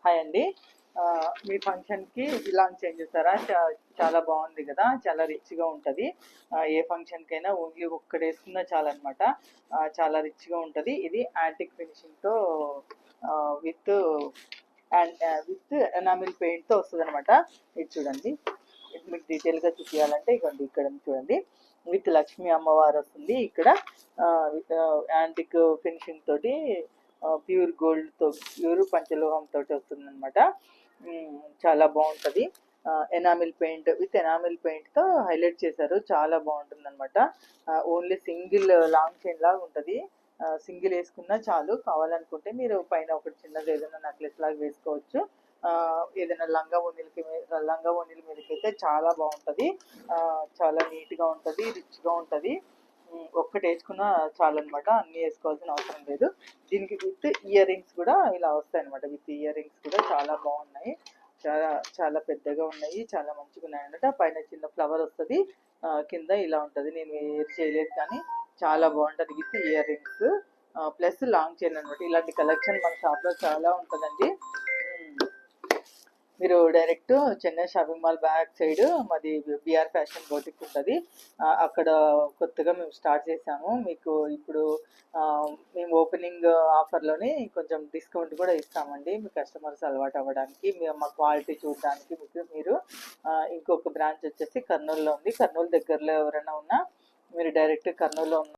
Hi అండి. మీ ఫంక్షన్కి launch change చేస్తారా? చాలా బాగుంది కదా, చాలా రిచ్గా ఉంటుంది. ఏ ఫంక్షన్కైనా ఓన్లీ ఒక్కటి వేసుకున్నా చాలన్నమాట. చాలా రిచ్గా ఉంటుంది. ఇది యాంటిక్ ఫినిషింగ్తో విత్ విత్ ఎనామిల్ పెయింట్తో వస్తుంది అనమాట. ఇది చూడండి, ఇది మీకు డీటెయిల్గా చూపించాలంటే ఇవ్వండి, ఇక్కడ చూడండి. విత్ లక్ష్మీ అమ్మవారు వస్తుంది ఇక్కడ. యాంటిక్ ఫినిషింగ్ తోటి ప్యూర్ గోల్డ్తో, ప్యూర్ పంచలోహం తోటి వస్తుంది అనమాట. చాలా బాగుంటుంది. ఎనామిల్ పెయింట్, విత్ ఎనామిల్ పెయింట్తో హైలైట్ చేశారు. చాలా బాగుంటుంది అనమాట. ఓన్లీ సింగిల్ లాంగ్ చైన్ లాగా ఉంటుంది. సింగిల్ వేసుకున్నా చాలు. కావాలనుకుంటే మీరు పైన ఒకటి చిన్నది ఏదైనా నెక్లెస్ లాగా వేసుకోవచ్చు. ఏదైనా లంగా ఓణీల మీదకి అయితే చాలా బాగుంటుంది. చాలా నీట్గా ఉంటుంది, రిచ్గా ఉంటుంది. ఒక్కటి వేసుకున్నా చాలన్నమాట, అన్నీ వేసుకోవాల్సిన అవసరం లేదు. దీనికి విత్ ఇయర్ రింగ్స్ కూడా ఇలా వస్తాయి అనమాట. విత్ ఇయర్ రింగ్స్ కూడా చాలా బాగున్నాయి. చాలా చాలా పెద్దగా ఉన్నాయి, చాలా మంచిగా ఉన్నాయి అనమాట. పైన చిన్న ఫ్లవర్ వస్తుంది, కింద ఇలా ఉంటుంది. నేను వేర్ చేయలేదు కానీ చాలా బాగుంటుంది with ear rings plus long chain అనమాట. ఇలాంటి కలెక్షన్ మన షాప్లో చాలా ఉంటుందండి. మీరు direct Chennai shopping mall back side మాది బిఆర్ ఫ్యాషన్ బోటిక్ ఉంటుంది. అక్కడ కొత్తగా మేము స్టార్ట్ చేసాము. మీకు ఇప్పుడు మేము ఓపెనింగ్ ఆఫర్లోనే కొంచెం డిస్కౌంట్ కూడా ఇస్తామండి, మీ కస్టమర్స్ అలవాటు అవ్వడానికి, మా క్వాలిటీ చూడడానికి. మీరు ఇంకొక బ్రాంచ్ వచ్చేసి కర్నూలులో ఉంది. కర్నూలు దగ్గరలో ఎవరైనా ఉన్నా మీరు డైరెక్ట్ కర్నూలులో ఉన్న